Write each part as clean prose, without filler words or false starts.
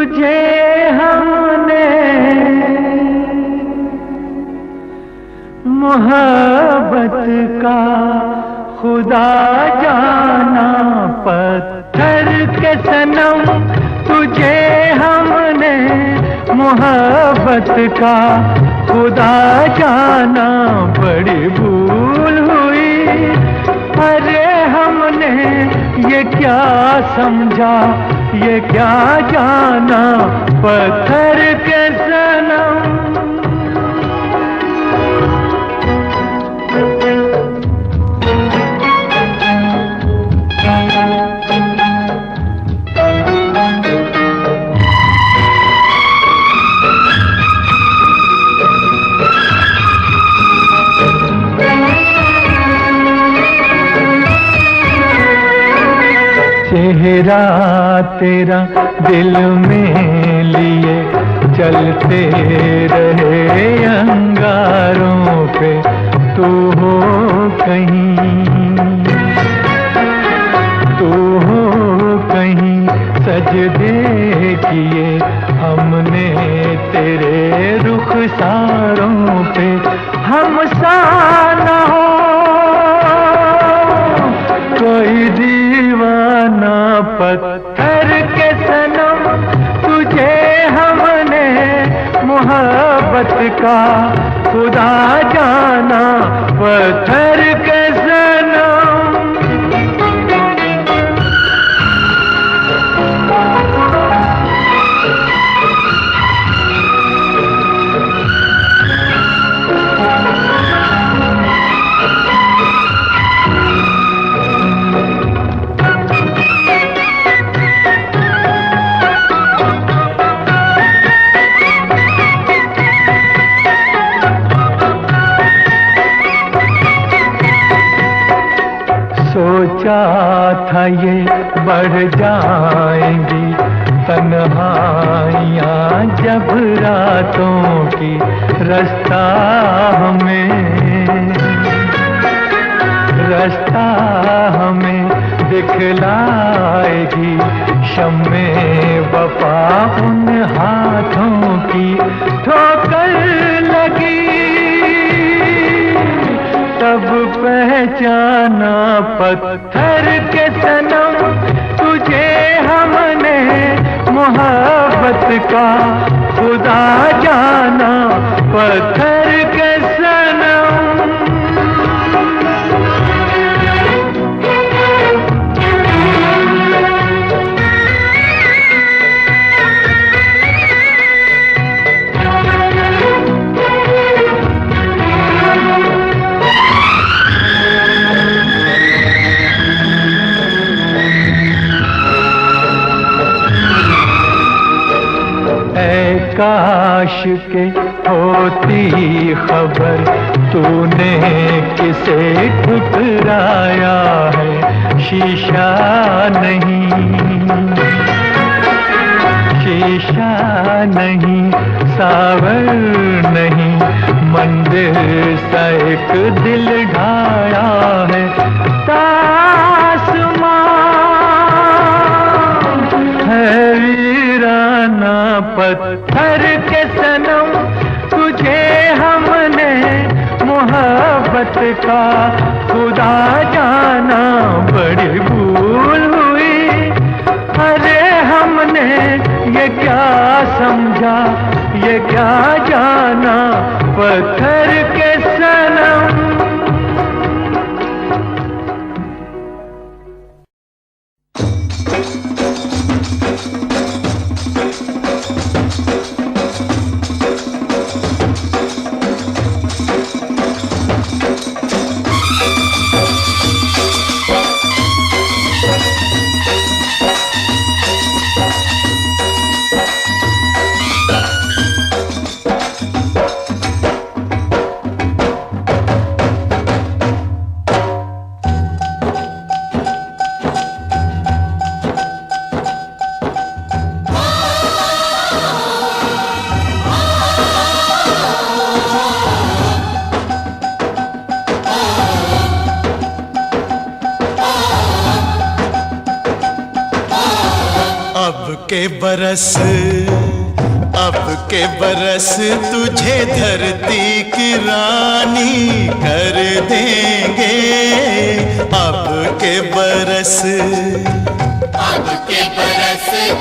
तुझे हमने मोहब्बत का खुदा जाना, पत्थर के सनम तुझे हमने मोहब्बत का खुदा जाना। बड़ी भूल हुई, अरे हमने ये क्या समझा, ये क्या जाना, पत्थर के सनम। चेहरा तेरा दिल में लिए चलते रहे अंगारों पे, तू हो कहीं, तू हो कहीं। सजदे किए हमने तेरे रुखसारों पे, हम सा न हो कोई दीवाना, पत्थर के सनम तुझे हमने मोहब्बत का खुदा जाना, पत्थर के सनम। सोचा था ये बढ़ जाएंगी तन्हाइयाँ जब रातों की, रास्ता हमें दिखलाएगी शम्मे वफा उन हाथों की। ठोकर लगी तब पहचाना, पत्थर के सनम तुझे हमने मोहब्बत का खुदा जाना, पत्थर के सनम। काश के होती खबर, तूने किसे ठुकराया है। शीशा नहीं, सावर नहीं, मंदिर सा एक दिल ढाया है। तासमां है वीराना, पत्थर के सनम तुझे हमने मोहब्बत का खुदा जाना। बड़ी भूल हुई, अरे हमने ये क्या समझा, ये क्या जाना, पत्थर के सनम। अब के बरस तुझे धरती की रानी कर देंगे। अब के बरस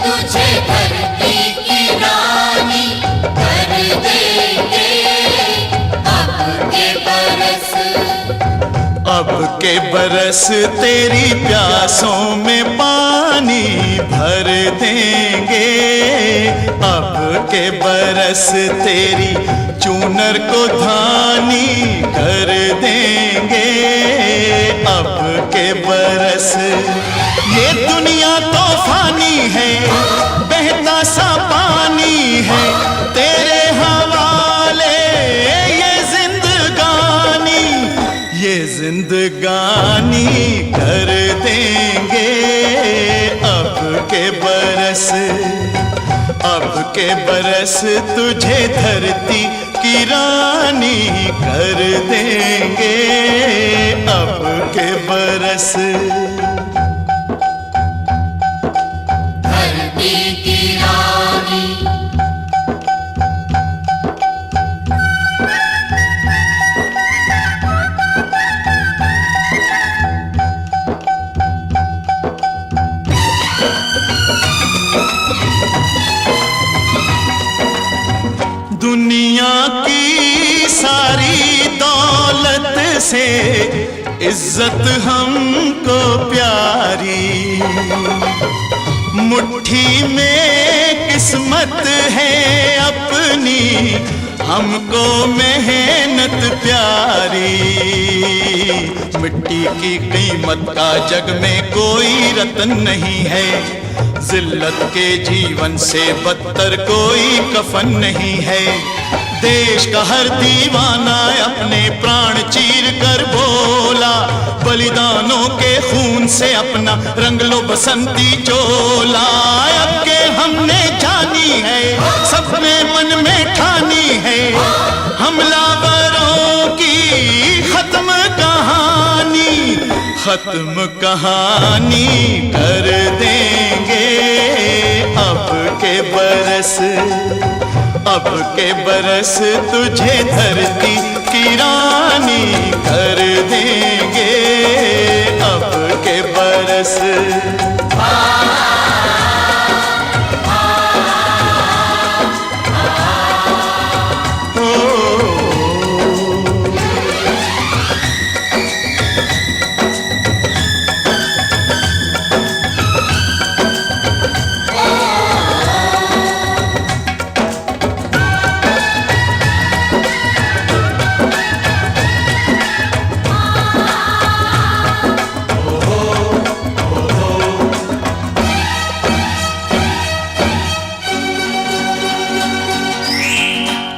तुझे धरती की रानी कर देंगे। अब के बरस तेरी प्यासों में पानी भर देंगे। अब के बरस तेरी चूनर को धानी कर देंगे। अब के बरस ये दुनिया तो फानी है, बहता सा पानी है तेरे हवाले ये जिंदगानी कर देंगे। अब के बरस तुझे धरती की रानी कर देंगे। अब के बरस धरती की रानी दुनिया की सारी दौलत से इज्जत हमको प्यारी, मुट्ठी में किस्मत है अपनी हमको मेहनत प्यारी। मिट्टी की कीमत का जग में कोई रतन नहीं है, जिल्लत के जीवन से बदतर कोई कफन नहीं है। देश का हर दीवाना अपने प्राण चीर कर बोला, बलिदानों के खून से अपना रंग लो बसंती चोला। अब के हमने जानी है, सब में मन में ठानी है, हमलावरों की खत्म कहानी कर देंगे। अब के बरस तुझे धरती की रानी कर देंगे। अब के बरस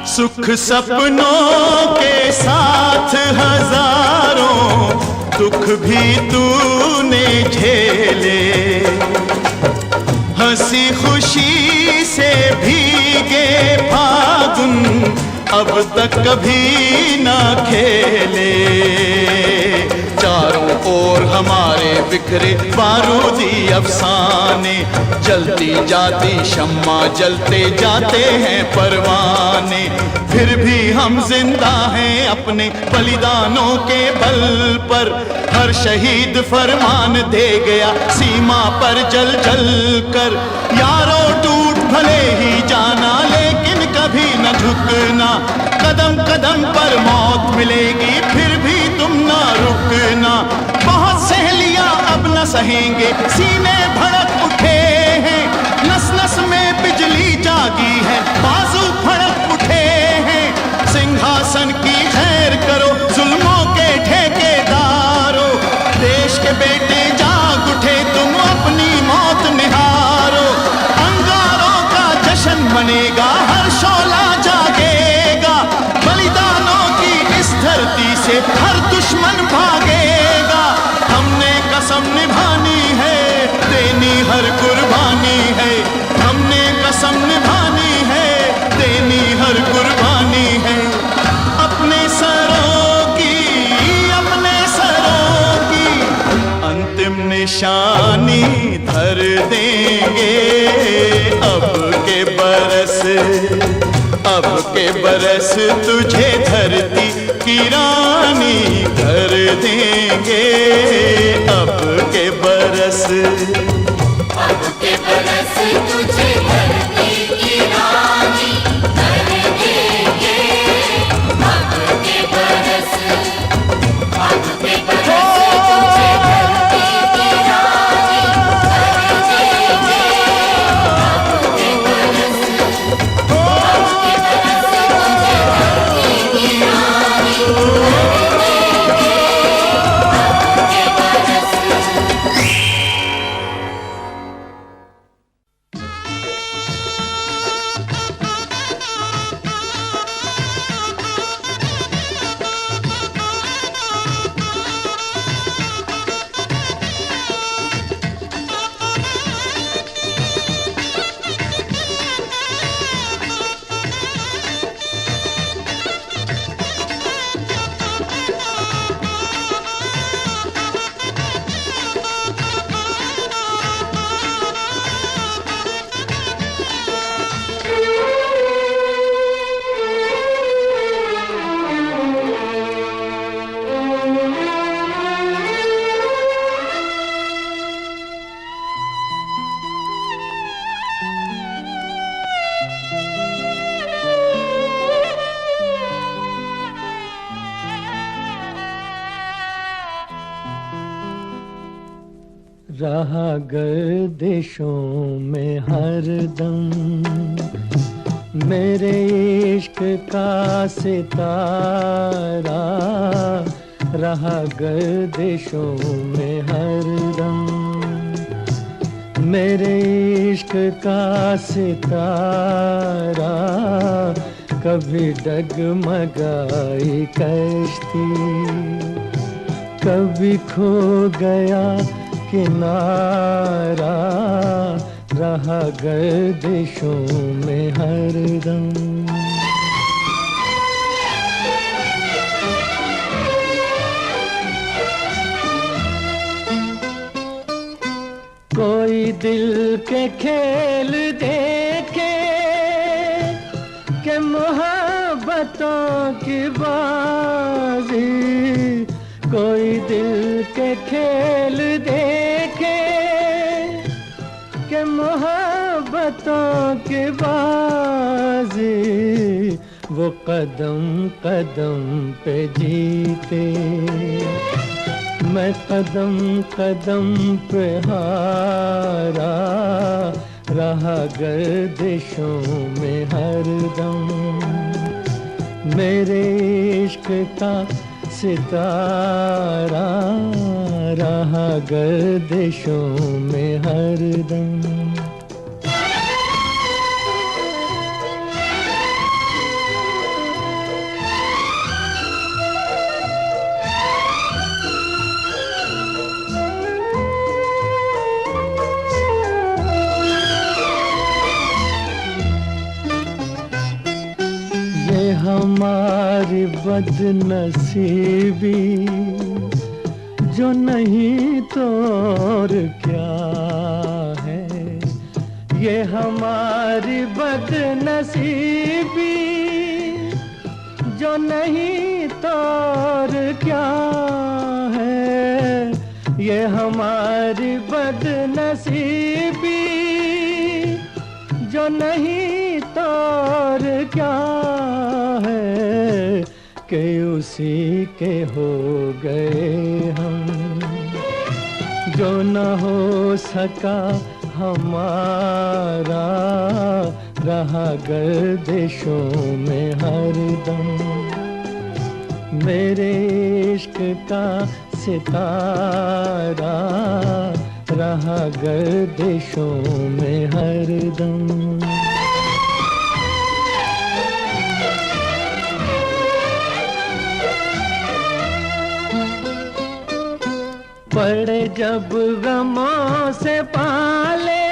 सुख सपनों के साथ हजारों दुख भी तूने झेले, हंसी खुशी से भीगे फागुन अब तक कभी ना खेले। चारों ओर हमारे बिखरे बारूदी अफसाने, जलती जाती शम्मा जलते जाते हैं परवाने। फिर भी हम जिंदा हैं अपने बलिदानों के बल पर, हर शहीद फरमान दे गया सीमा पर जल जल कर। यारों टूट भले ही जाना लेकिन कभी न झुकना, कदम कदम पर मौत मिलेगी फिर भी तुम ना रुकना। बहुत सहेलियां अब न सहेंगे, सीने भड़क उठे हैं, नस नस में बिजली जागी है, बाजू फड़क उठे हैं। सिंहासन की खैर करो जुल्मों के ठेकेदारों, देश के बेटे जाग उठे तुम अपनी मौत निहारो। अंगारों का जश्न मनेगा, हर शोला जागेगा, बलिदानों की इस धरती से हर दुश्मन भागेगा। हमने कसम निभानी है, देनी हर कुर्बानी है, हमने कसम निभानी है, देनी हर कुर्बानी है। अपने सरों की अंतिम निशानी धर देंगे। अब के बरस तुझे धरती की रानी कर देंगे, अब के बरस, अब के बरस तुझे धरती की रानी कर देंगे, अब के बरस, अब के बरस तुझे धरती की रानी कर देंगे, अब के बरस, अब के बरस तुझे धरती की रानी कर देंगे, अब के बरस। रहा गर्दिशों में हरदम मेरे इश्क का सितारा, रहा गर्दिशों में हरदम मेरे इश्क का सितारा। कभी डगमगाई कश्ती, कभी खो गया किनारा, रहा गर्दिशों में हरदम। कोई दिल के खेल देखे कि मोहब्बतों की बाजी, कोई दिल के खेल देखे कि मोहब्बतों की बाजी, वो कदम कदम पे जीते, मैं कदम कदम पे हारा, रहा गर्दिशों में हरदम मेरे इश्क का सितारा, रहा गर्दिशों में हरदम। ये हमारी बदनसीबी जो नहीं तो और क्या है, ये हमारी बदनसीबी जो नहीं तो और क्या है, ये हमारी बदनसीबी जो नहीं तो और क्या है, कि उसी के हो गए हम जो न हो सका हमारा, रहा गर्दिशों में हरदम मेरे इश्क का सितारा, रहा गर्दिशों में हरदम। पड़े जब गमों से पाले,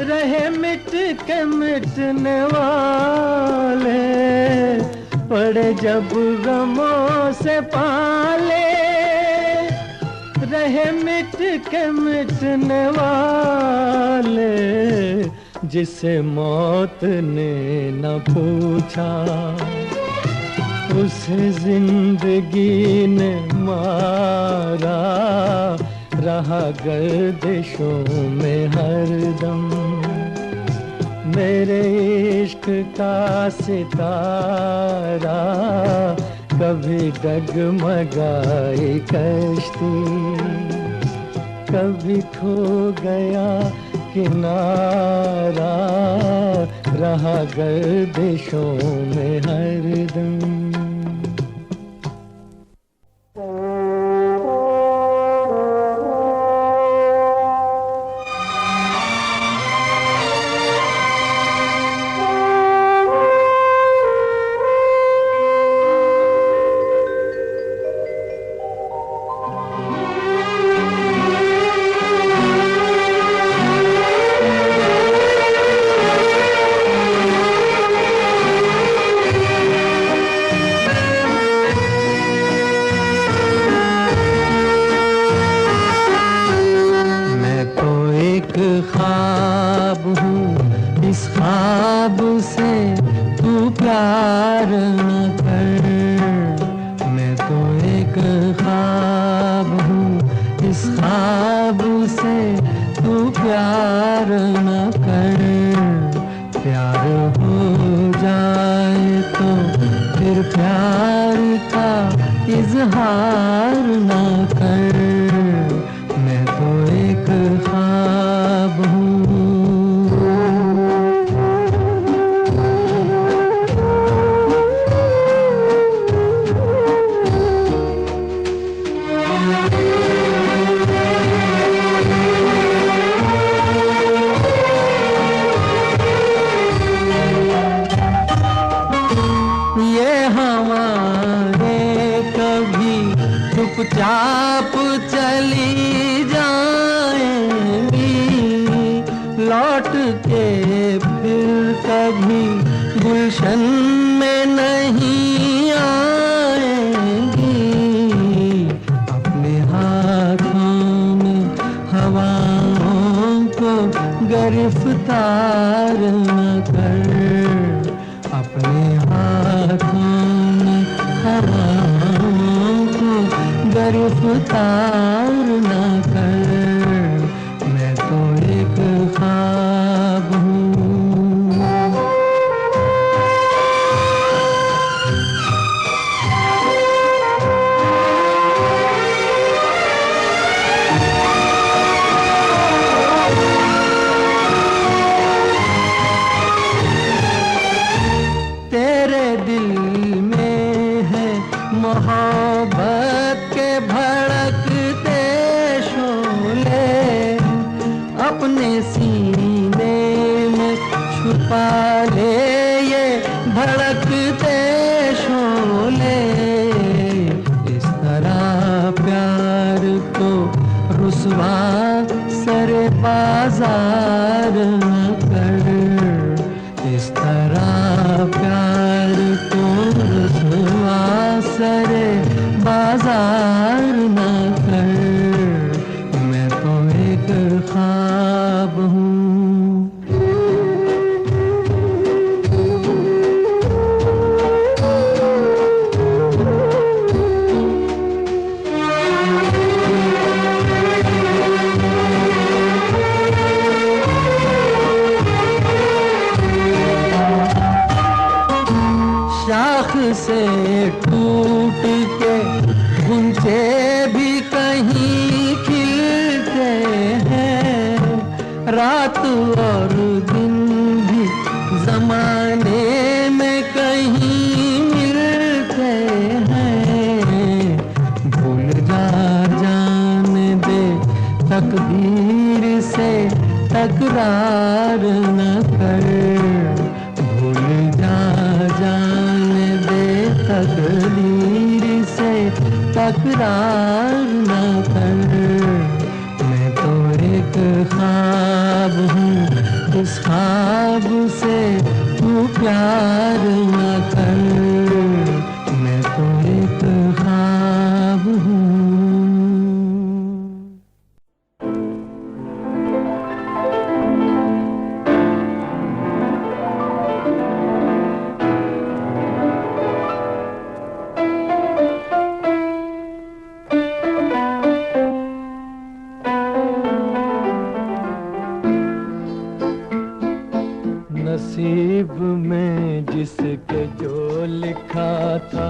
रहे मिट के मिटने वाले, पड़े जब गमों से पाले, रहे मिट के मिटने वाले, जिसे मौत ने न पूछा, उसे जिंदगी ने मारा, रहा गर्दिशों में हरदम। मेरे इश्क का सितारा कभी डगमगाई कश्ती, कभी खो गया किनारा, रहा गर्दिशों में हरदम। चुपचाप चली जाएंगी, लौट के फिर कभी गुलशन में नहीं आएंगी। अपने हाथों में हवाओं को गिरफ्तार न कर, अपने हाथों में हवाओं को गिरफ्तार न कर। मैं तो एक ख्वाब हूँ। तेरे दिल में है मोहब्बत के भड़कते शोले, अपने सीने में छुपा ले ये भड़कते शोले। इस तरह प्यार को रुसवा सरे बाजार न कर, इस तरह प्यार को रुसवा सरे बाजार न कर। मैं तो एक ख्वाब हूँ। शाख से टूट के गुंचे भी कहीं खिलते हैं, रात और दिन भी जमाने में कहीं मिलते हैं। भूल जा जाने दे तकदीर से तकरार न कर, भूल जा जाने दे तकदीर से तकरार न कर। मैं तो एक ख्वाब हूँ, इस ख्वाब से तू प्यार न कर। मैं तो एक ख्वाब हूँ। नसीब में जिसके जो लिखा था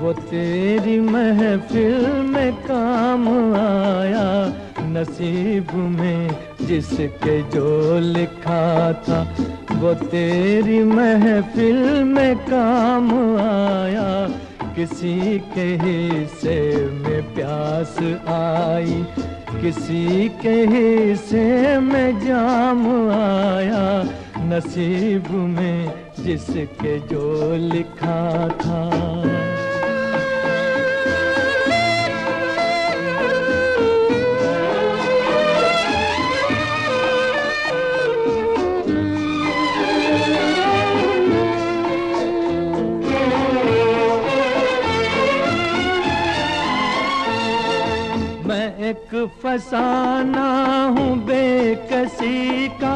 वो तेरी महफिल में काम आया। नसीब में जिसके जो लिखा था वो तेरी महफिल में काम आया। किसी के हिस्से में प्यास आई, किसी के हिस्से में जाम आया। नसीब में जिसके जो लिखा था। एक फसाना हूँ बेकसी का,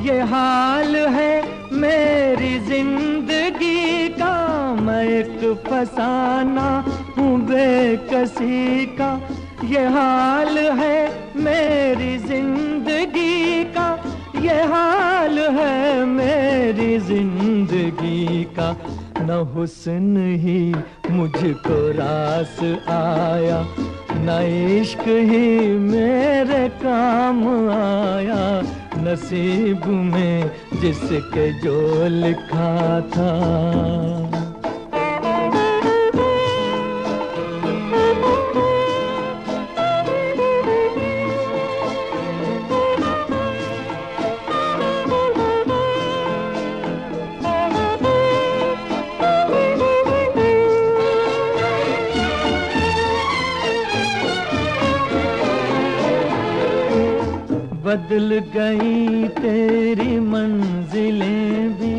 ये हाल है मेरी जिंदगी का। मैं एक फसाना हूँ बेकसी का, ये हाल है मेरी जिंदगी का। ये हाल है मेरी जिंदगी का। न हुस्न ही मुझको रास आया, न इश्क ही मेरे काम आया। नसीब में जिसके जो लिखा था। बदल गई तेरी मंजिलें भी,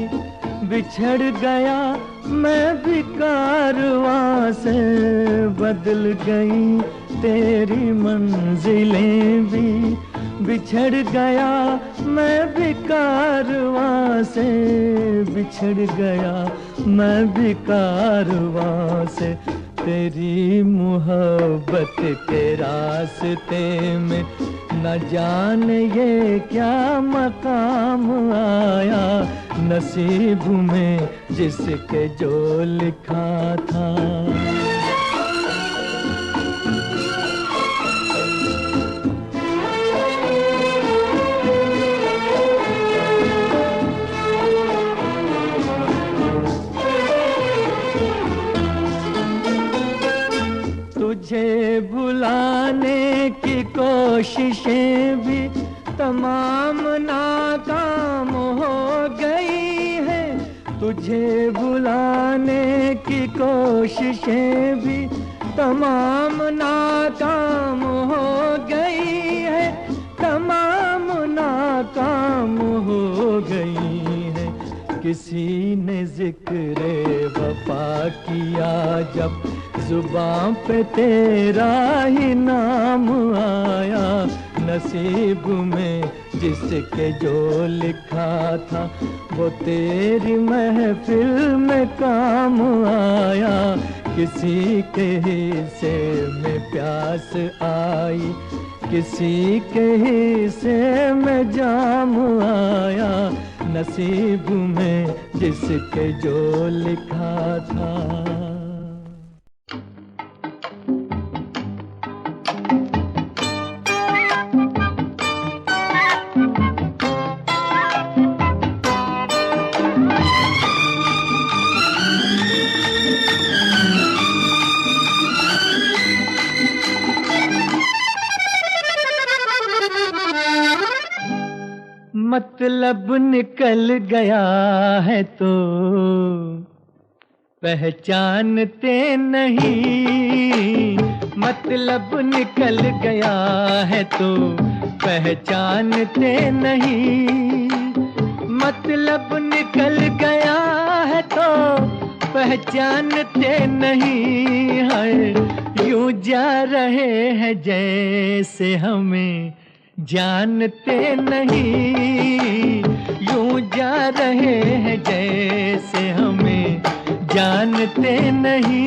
बिछड़ गया मैं भी कारवां से। बदल गई तेरी मंजिलें भी, बिछड़ गया मैं भी कारवां से। बिछड़ गया मैं भी कारवां से। तेरी मोहब्बत के रास्ते में न जाने ये क्या मकाम आया। नसीब में जिसके जो लिखा था। तुझे भुलाने की कोशिशें भी तमाम नाकाम हो गई हैं। तुझे भुलाने की कोशिशें भी तमाम नाकाम हो गई है। तमाम नाकाम हो गई है। किसी ने जिक्र वफा किया जब, जुबां पे तेरा ही नाम आया। नसीब में जिसके जो लिखा था वो तेरी महफिल में काम आया। किसी के हिस्से में प्यास आई, किसी के हिस्से में जाम आया। नसीब में जिसके जो लिखा था। मतलब निकल गया है तो पहचानते नहीं। मतलब निकल गया है तो पहचानते नहीं। मतलब निकल गया है तो पहचानते नहीं है। यूं जा रहे हैं जैसे हमें जानते नहीं। यूं जा रहे हैं जैसे हमें जानते नहीं।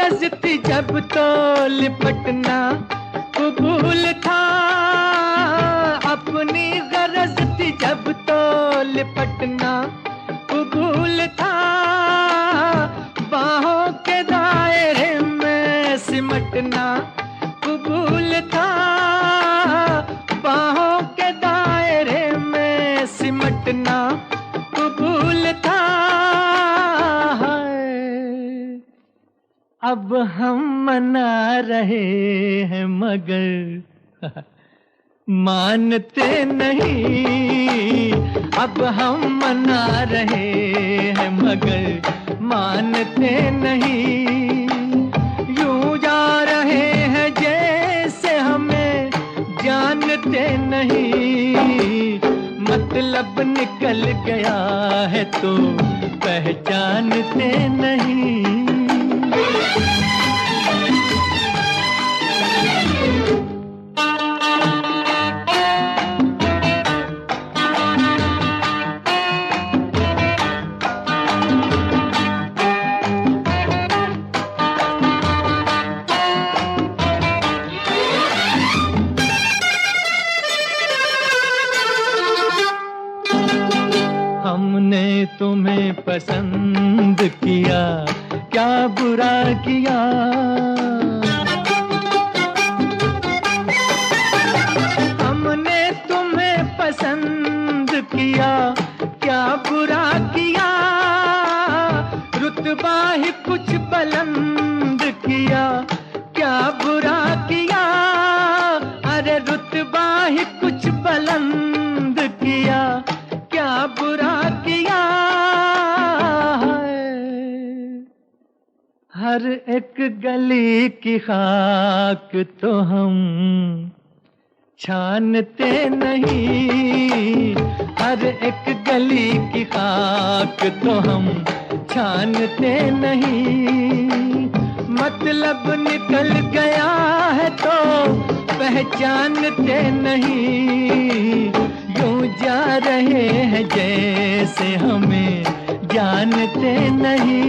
गरज थी जब तो लिपटना कबूल था, अपनी गरज थी जब तो लिपटना कबूल था, बाहों के दायरे में सिमटना कबूल था, बाहों के दायरे में सिमटना कबूल था। अब हम मना रहे हैं मगर मानते नहीं, अब हम मना रहे हैं मगर मानते नहीं, यूं जा रहे हैं जैसे हमें जानते नहीं, मतलब निकल गया है तो पहचानते नहीं। हमने तुम्हें पसंद किया, क्या बुरा किया, हमने तुम्हें पसंद किया, क्या बुरा किया, रुतबा ही कुछ बुलंद किया, क्या बुरा किया, अरे रुतबा ही कुछ बुलंद किया, क्या बुरा किया है। हर एक गली की खाक तो हम छानते नहीं, हर एक गली की खाक तो हम छानते नहीं, मतलब निकल गया है तो पहचानते नहीं, यूं जा रहे हैं जैसे हमें जानते नहीं।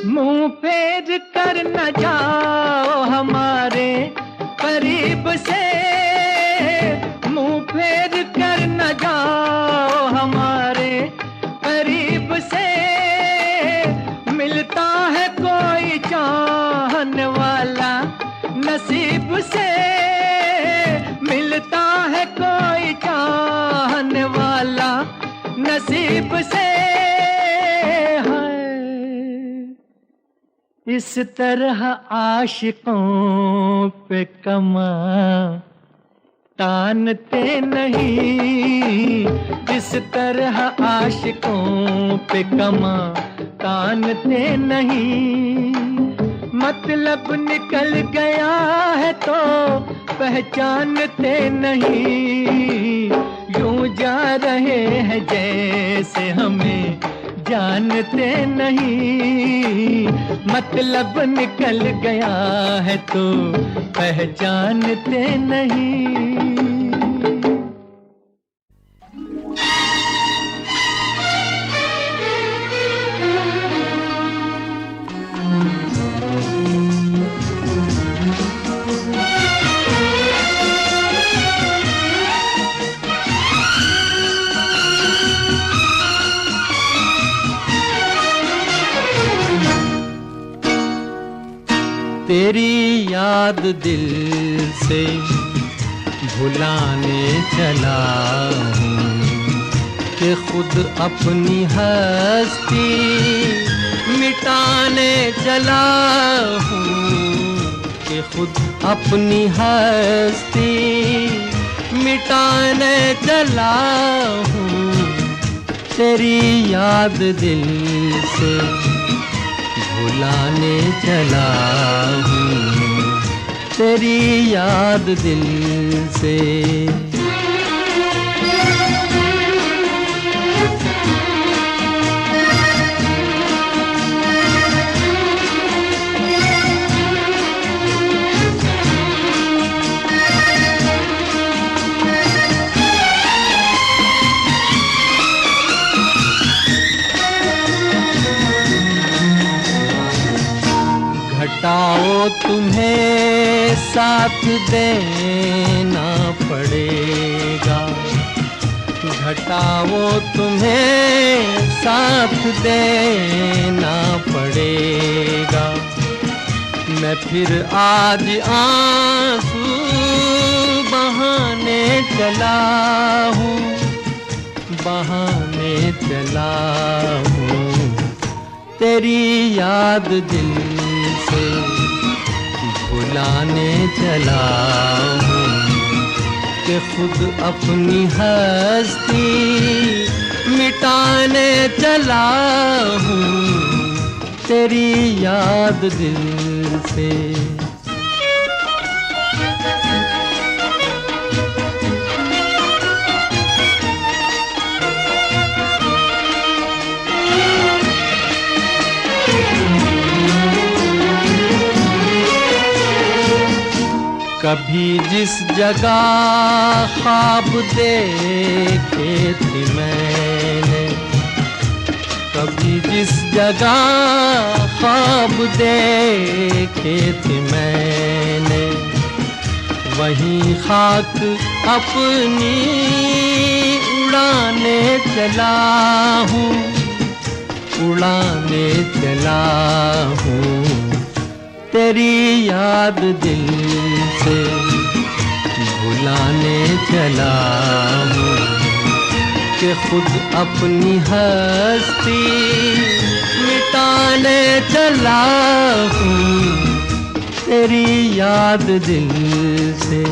मुंह फेर कर न जाओ हमारे करीब से, मुंह फेर कर न जाओ हमारे करीब से, मिलता है कोई चाहने वाला नसीब से, मिलता है कोई चाहने वाला नसीब से। इस तरह आशिकों पे कमा तानते नहीं, इस तरह आशिकों पे कमा तानते नहीं, मतलब निकल गया है तो पहचानते नहीं, यूं जा रहे हैं जैसे हमें जानते नहीं, मतलब निकल गया है तो पहचानते नहीं। तेरी याद दिल से भुलाने चला हूँ कि खुद अपनी हस्ती मिटाने चला हूँ, कि खुद अपनी हस्ती मिटाने चला हूँ। तेरी याद दिल से बुलाने चला हूँ तेरी याद दिल से। घटाओ तुम्हें साथ देना पड़ेगा, घटाओ तुम्हें साथ देना पड़ेगा। मैं फिर आज आंसू बहाने चला हूँ, बहाने चला हूँ तेरी याद दिल से बुलाने चला हूँ कि खुद अपनी हस्ती मिटाने चला हूँ तेरी याद दिल से। कभी जिस जगह ख्वाब देखे थे मैंने, कभी जिस जगह ख्वाब देखे थे मैंने, वहीं खाक अपनी उड़ाने चला हूँ, उड़ाने चला हूँ तेरी याद दिल से भुलाने चला हूँ कि खुद अपनी हस्ती मिटाने चला हूँ तेरी याद दिल से।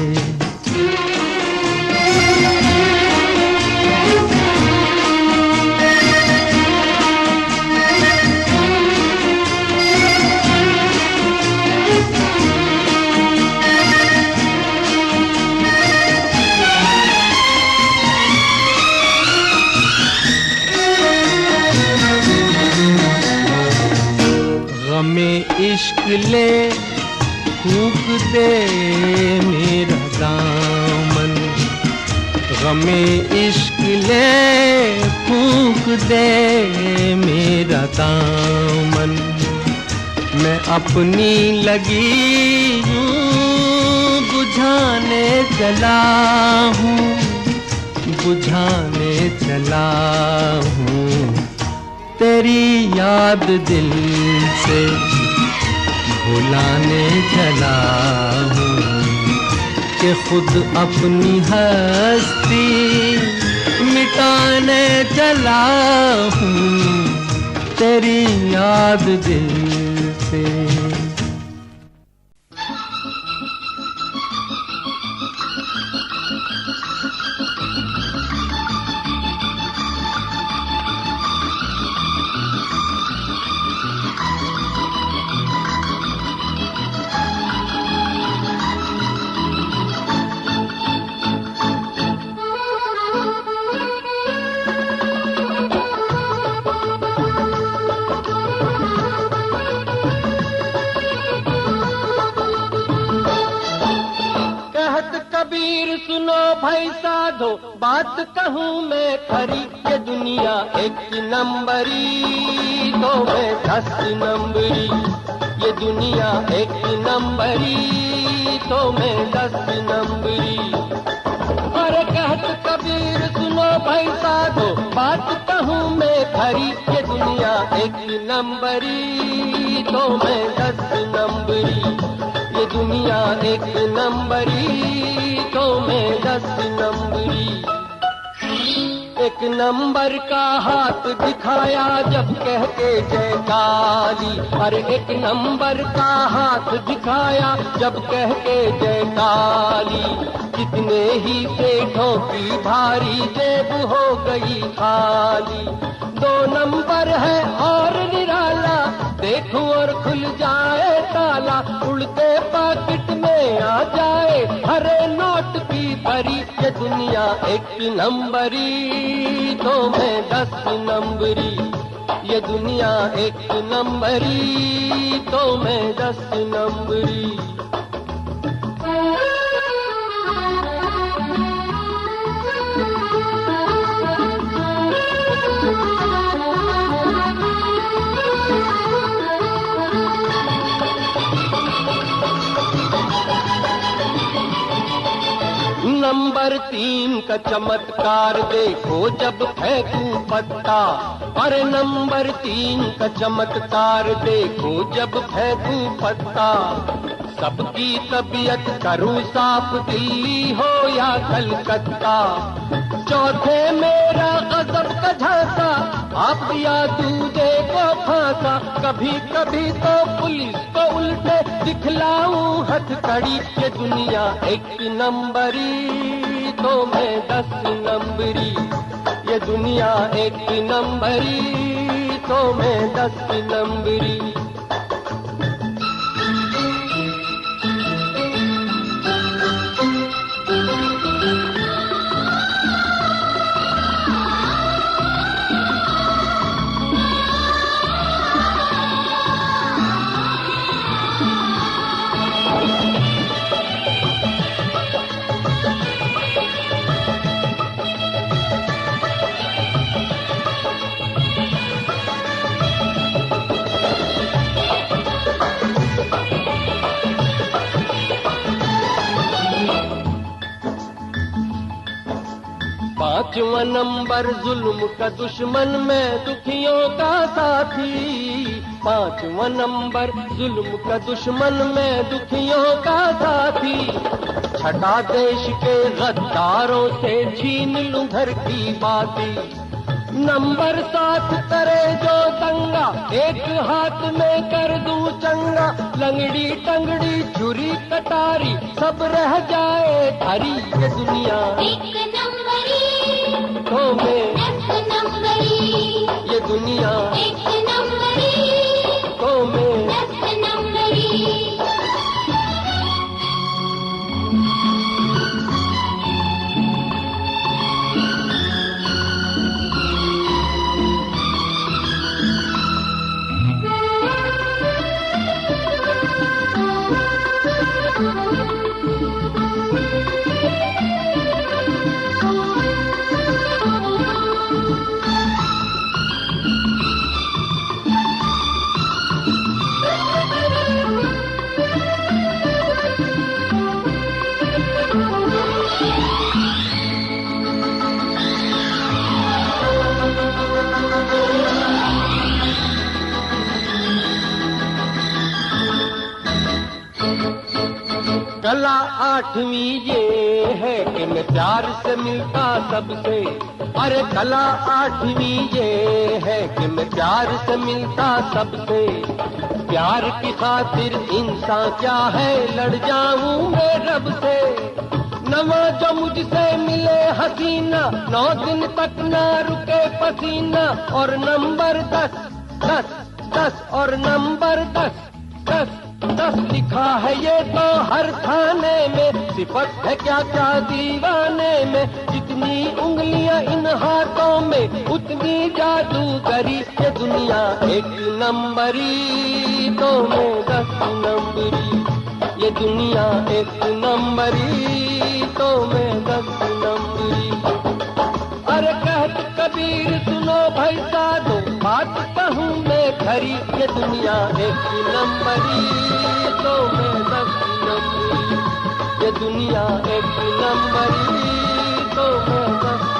गमे इश्क ले फूंक दे मेरा दामन, गमे इश्क ले फूंक दे मेरा दामन। मैं अपनी लगी यूं बुझाने चला हूँ, बुझाने चला हूँ तेरी याद दिल से भुलाने चला हूँ कि खुद अपनी हस्ती मिटाने चला हूँ तेरी याद दिल से। सुनो भाई साधो बात कहूँ मैं खरी, ये दुनिया एक नंबरी तो मैं 10 नंबरी, ये दुनिया एक नंबरी तो मैं 10 नंबरी। अरे कहत कबीर सुनो भाई साधो बात कहूँ मैं खरी, ये दुनिया एक नंबरी तो मैं 10 नंबरी, ये दुनिया एक नंबरी तो मैं 10 नंबरी। एक नंबर का हाथ दिखाया जब कह के जय काली, अरे एक नंबर का हाथ दिखाया जब कह के जय काली। कितने ही सेठों की भारी जेब हो गई खाली, 2 नंबर है और निराला देखूं और खुल जाए ताला, उड़ते पाकिट में आ जाए हरे नोट की भरी। ये दुनिया एक नंबरी तो मैं 10 नंबरी, ये दुनिया एक नंबरी तो मैं 10 नंबरी। नंबर 3 का चमत्कार देखो जब फेंकूं पत्ता, अरे नंबर 3 का चमत्कार देखो जब फेंकूं पत्ता। सबकी तबीयत करूं साफ, दिल्ली हो या कलकत्ता। चौथे मेरा गजब का झांसा, आप या दूजे को फांसा। कभी कभी तो पुलिस को उल्टे दिखलाऊं हथकड़ी। ये दुनिया एक नंबरी तो मैं 10 नंबरी, ये दुनिया एक नंबरी तो मैं 10 नंबरी। पांचवां नंबर जुल्म का दुश्मन में दुखियों का साथी। पांचवां नंबर जुल्म का दुश्मन में दुखियों का साथी। छठा देश के गद्दारों से छीन लूं घर की बाती। नंबर 7 करे जो दंगा, एक हाथ में कर दूं चंगा। लंगड़ी टंगड़ी छुरी कटारी सब रह जाए धरी। ये दुनिया एक नंबरी तो मैं 10 नंबरी, ये दुनिया एक नंबरी तो मैं 10 नंबरी। कला 8वीं ये है कि मैं प्यार से मिलता सबसे। अरे कला 8वीं ये है कि मैं प्यार से मिलता सबसे। प्यार की खातिर इंसान क्या है, लड़ जाऊं मैं रब से। नवा जो मुझसे मिले हसीना, 9 दिन तक ना रुके पसीना। और नंबर 10 10 10 और नंबर 10 10 10 लिखा है ये तो हर खाने में। सिफत है क्या क्या दीवाने में। जितनी उंगलियां इन हाथों में उतनी जादूगरी। ये दुनिया एक नंबरी तो मैं 10 नंबरी, ये दुनिया एक नंबरी तो मैं 10 नंबरी। अरे कहत कबीर सुनो भाई साधो, बात कहूँ मैं खरी। ये दुनिया एक नंबरी तो मैं 10 नंबरी, ये दुनिया एक नंबरी तो मैं 10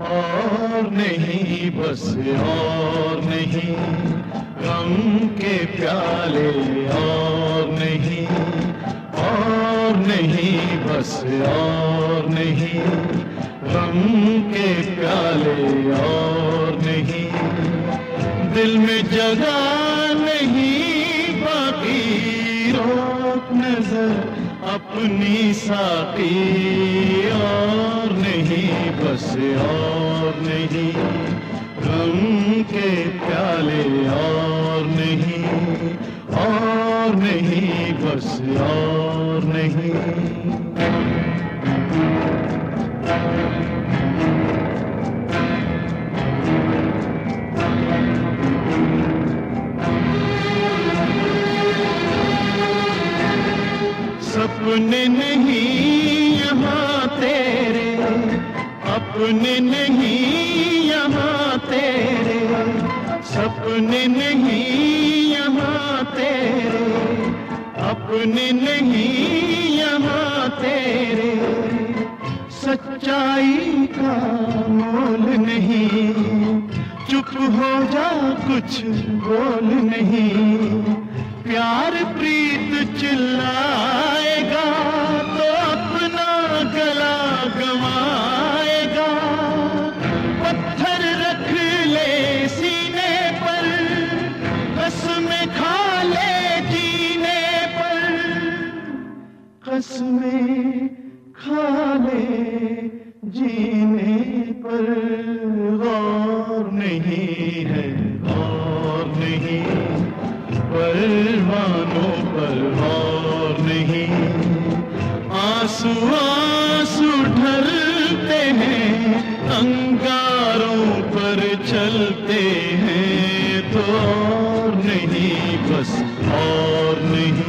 और नहीं बस और नहीं, गम के प्याले और नहीं, और नहीं बस और नहीं, गम के प्याले और नहीं, दिल में जगह नहीं बाकी, रोक नजर अपनी साथी, और नहीं बस और नहीं, गम के प्याले और नहीं, और नहीं बस और नहीं। सपने नहीं यहाँ तेरे, अपने नहीं यहाँ तेरे, सपने नहीं यहाँ तेरे, अपने नहीं यहाँ तेरे, सच्चाई का मोल नहीं, चुप हो जा कुछ बोल नहीं, प्यार प्रीत चिल्लाएगा तो अपना गला गवाएगा, पत्थर रख ले सीने पर, कसमें खा ले जीने पर, कसमें खा ले जीने पर, गौर नहीं है और नहीं, परवानों पर और नहीं, आंसू आंसू ढलते हैं, अंगारों पर चलते हैं, तो और नहीं बस और नहीं।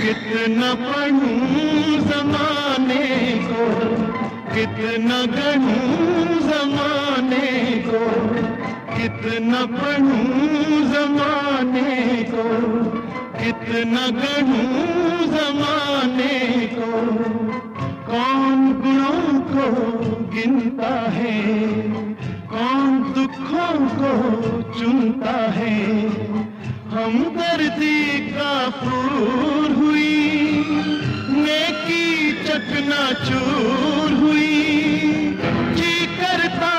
कितना पढ़ूं ज़माने को, कितना गढ़ूं ज़माने को, कितना पढ़ूं ज़माने को, कितना गढ़ूं ज़माने को, कौन गुणों को गिनता है, कौन दुखों को चुनता है, हमदर्दी का फूल हुई, नेकी चकनाचूर हुई, जी करता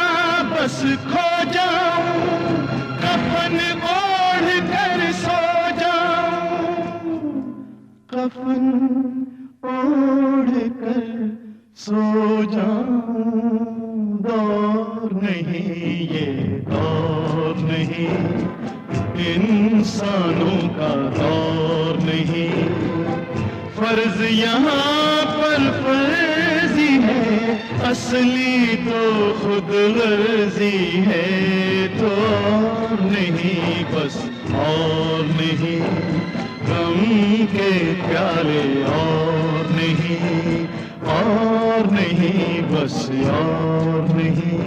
बस खो जाऊं, कफन ओढ़ कर सो जाऊं, कफन ओढ़ कर सो जाऊं, दौर नहीं ये दौर नहीं, इंसानों का दौर नहीं, फर्ज यहाँ पर फर्जी है, असली तो खुद गर्जी है, तो और नहीं बस और नहीं, गम के प्याले और नहीं, और नहीं बस और नहीं।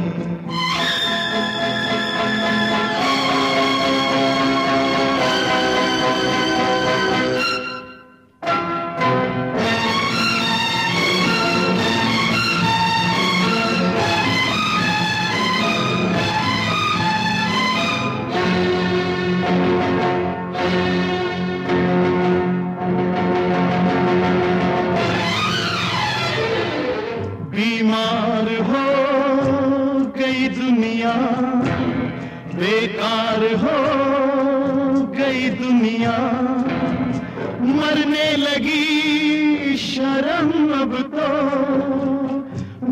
बीमार हो गई दुनिया, बेकार हो गई दुनिया, मरने लगी शर्म अब तो,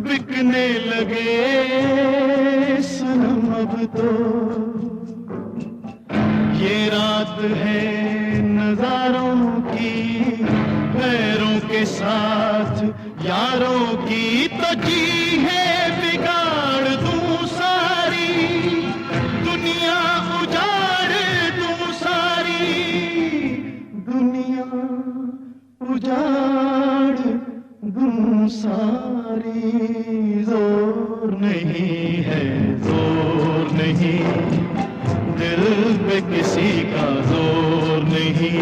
बिकने लगे सनम अब तो, ये रात है नजारों की, पैरों के साथ यारों की, तो जी है बिगाड़ दूं सारी, दुनिया उजाड़ दूं सारी, दुनिया उजाड़ दूं सारी। जोर नहीं है, जोर नहीं, दिल पे किसी का जोर नहीं।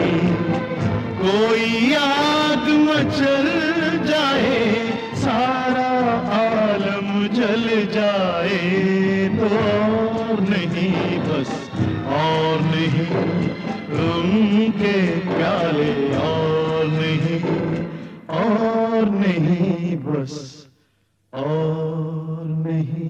कोई आग मचल जाए, सारा आलम जल जाए, तो और नहीं बस और नहीं, उनके प्याले और नहीं, और नहीं बस और नहीं।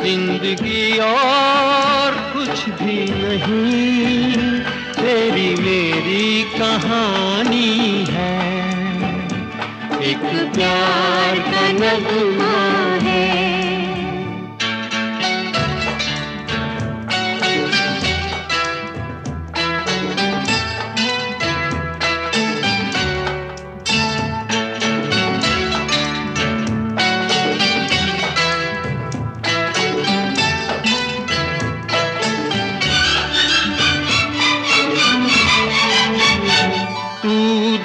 जिंदगी और कुछ भी नहीं, तेरी मेरी कहानी है, एक प्यार का नगमा है।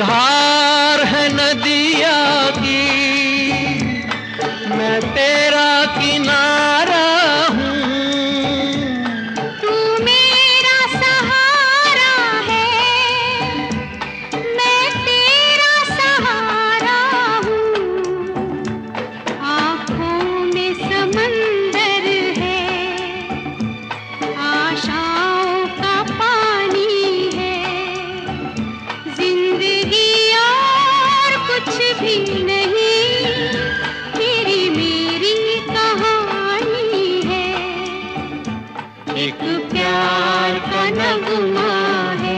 धार है नदिया की, मैं तेरा किनारा हूँ, तू मेरा सहारा है, मैं तेरा सहारा हूँ। आँखों में समंदर है, आशाओं का पानी है, जिंदगी और कुछ भी नहीं, तेरी मेरी कहानी है, एक प्यार का नगमा है।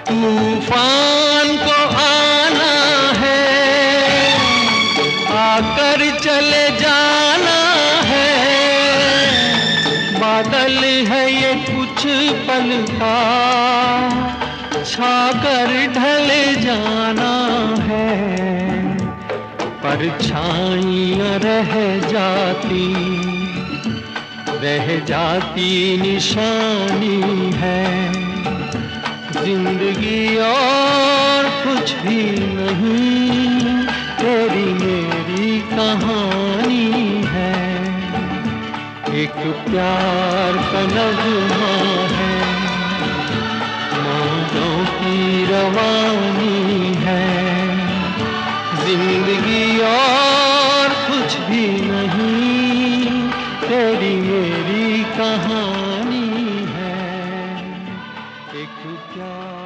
तूफान को आना है, आकर चले जाना है, बादल है ये कुछ पल का, छाकर ढले जाना है, परछाइयाँ रह जाती निशानी है, जिंदगी और कुछ भी नहीं, तेरी मेरी कहानी है, एक प्यार का नगमा है, मौजों की रवानी है, जिंदगी और कुछ भी नहीं, तेरी मेरी कहानी है, एक प्यार